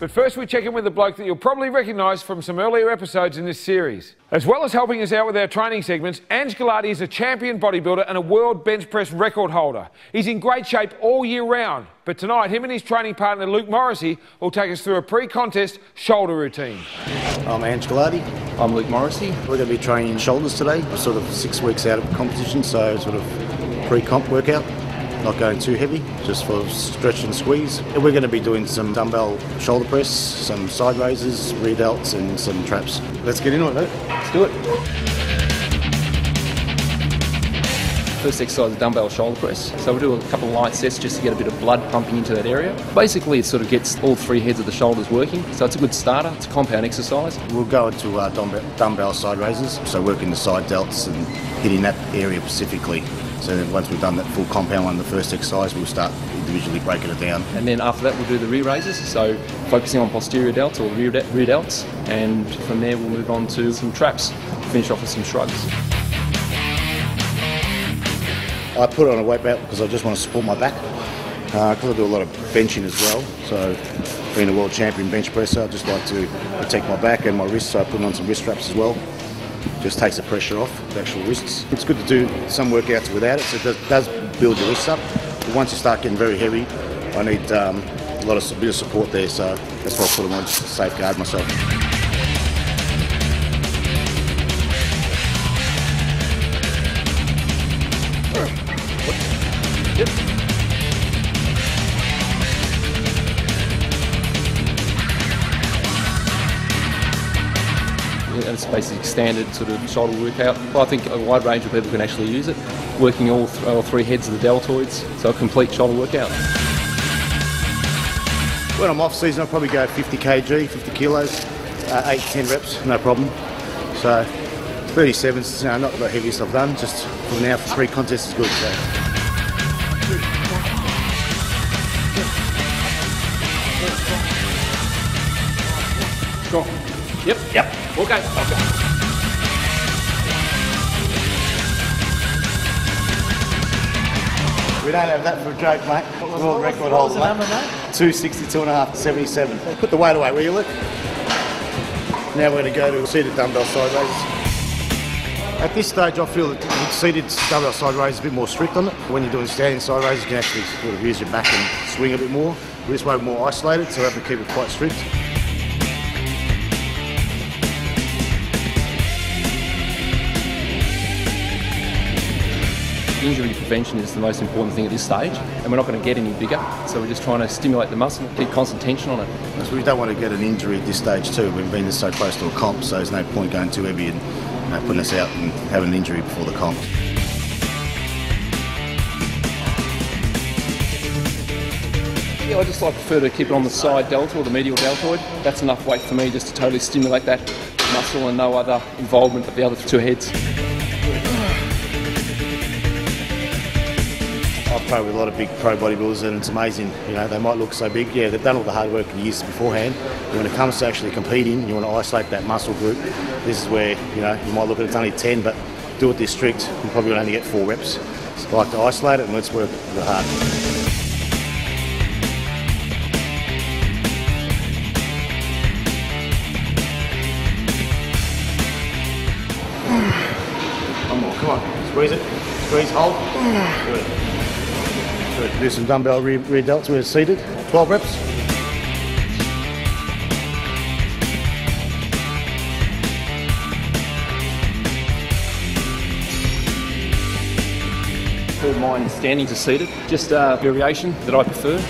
But first we check in with a bloke that you'll probably recognise from some earlier episodes in this series. As well as helping us out with our training segments, Ange Galati is a champion bodybuilder and a world bench press record holder. He's in great shape all year round, but tonight him and his training partner Luke Morrisey will take us through a pre-contest shoulder routine. I'm Ange Galati. I'm Luke Morrisey. We're going to be training shoulders today. We're sort of 6 weeks out of competition, so sort of pre-comp workout. Not going too heavy, just for stretch and squeeze. We're going to be doing some dumbbell shoulder press, some side raises, rear delts and some traps. Let's get into it, mate. Let's do it. First exercise is dumbbell shoulder press. So we'll do a couple of light sets just to get a bit of blood pumping into that area. Basically it sort of gets all 3 heads of the shoulders working, so it's a good starter. It's a compound exercise. We'll go into dumbbell side raises, so working the side delts and hitting that area specifically. So then once we've done that full compound one, the first exercise, we'll start individually breaking it down. And then after that we'll do the rear raises, so focusing on posterior delts or rear delts, and from there we'll move on to some traps, finish off with some shrugs. I put it on a weight belt because I just want to support my back, because I do a lot of benching as well. So being a world champion bench presser, I just like to protect my back and my wrists, so I put on some wrist straps as well. Just takes the pressure off the actual wrists. It's good to do some workouts without it, so it does build your wrists up. But once you start getting very heavy, I need a bit of support there, so that's why I put them on just to safeguard myself. Yep. It's basically standard sort of shoulder workout. Well, I think a wide range of people can actually use it, working all 3 heads of the deltoids, so a complete shoulder workout. When I'm off season, I'll probably go 50 kg, 50 kilos, 8 to 10 reps, no problem. So 37's not the heaviest I've done, just for now for pre-contest is good. So. Strong. Yep. Okay. We don't have that for a joke, mate. World record holder, mate. 262.5 to 77. Put the weight away, will you, Luke? Now we're going to go to seated dumbbell side raises. At this stage, I feel that seated dumbbell side raises is a bit more strict on it. When you're doing standing side raises, you can actually sort of use your back and swing a bit more. This way, we're more isolated, so we have to keep it quite strict. Injury prevention is the most important thing at this stage, and we're not going to get any bigger, so we're just trying to stimulate the muscle, keep constant tension on it. So we don't want to get an injury at this stage too. We've been so close to a comp, so there's no point going too heavy and putting us out and having an injury before the comp. Yeah, I just prefer to keep it on the side delta or the medial deltoid. That's enough weight for me just to totally stimulate that muscle and no other involvement of the other 2 heads. I've played with a lot of big pro bodybuilders and it's amazing, they might look so big. Yeah, they've done all the hard work in years beforehand. But when it comes to actually competing, you want to isolate that muscle group. This is where, you might look at it's only 10, but do it this strict, you're probably going to only get 4 reps. So I like to isolate it and let's work real hard. One more, come on, squeeze it, squeeze, hold. Good. Do some dumbbell rear delts, we're seated, 12 reps. Prefer mine standing to seated, just a variation that I prefer.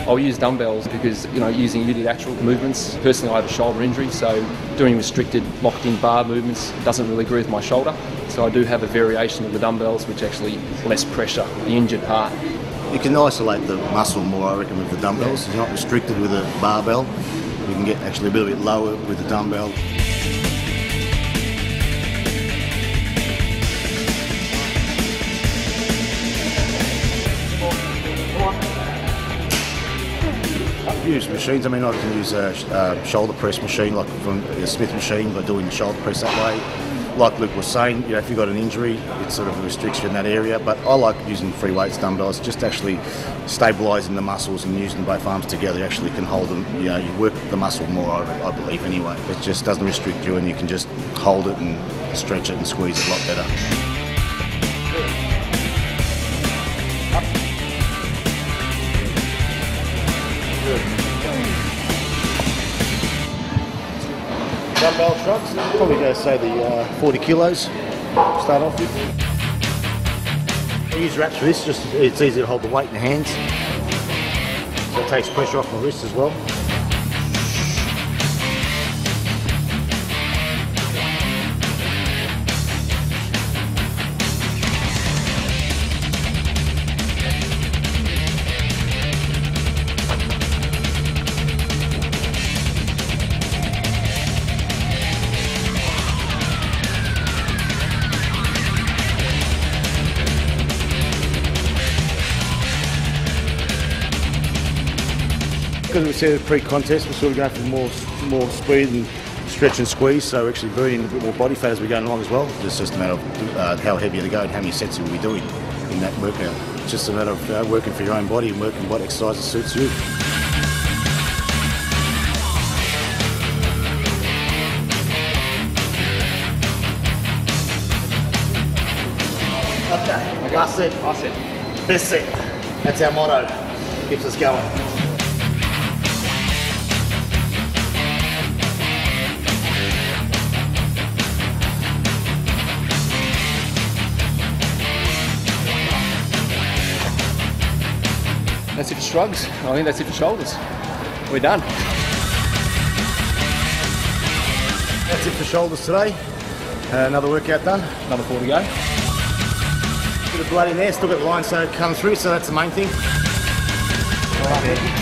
I'll use dumbbells because, using unilateral movements, personally I have a shoulder injury, so doing restricted locked-in bar movements doesn't really agree with my shoulder. So I do have a variation of the dumbbells which actually less pressure, the injured part. You can isolate the muscle more, I reckon, with the dumbbells. You're not restricted with a barbell. You can get actually a little bit lower with the dumbbell. Use machines. I can use a shoulder press machine, like from a Smith machine, by doing shoulder press that way. like Luke was saying, if you've got an injury, it sort of restricts you in that area. But I like using free weights dumbbells, just actually stabilising the muscles and using both arms together. You actually can hold them. You work the muscle more, I believe, anyway. It just doesn't restrict you, and you can just hold it and stretch it and squeeze it a lot better. Dumbbell shrugs, probably go say the 40 kilos, start off with. I use wraps for this, just it's easy to hold the weight in the hands. So it takes pressure off my wrists as well. Because we said pre-contest, we're sort of going for more speed and stretch and squeeze, so we're actually burning a bit more body fat as we're going along as well. It's just a matter of how heavy to go and how many sets we'll be doing in that workout. It's just a matter of working for your own body and working what exercises suits you. Okay, last set. Best set. That's our motto. Keeps us going. That's it for shrugs. I think that's it for shoulders. We're done. That's it for shoulders today. Another workout done. Another 4 to go. Bit of blood in there, still got the line so it comes through, so that's the main thing. All right,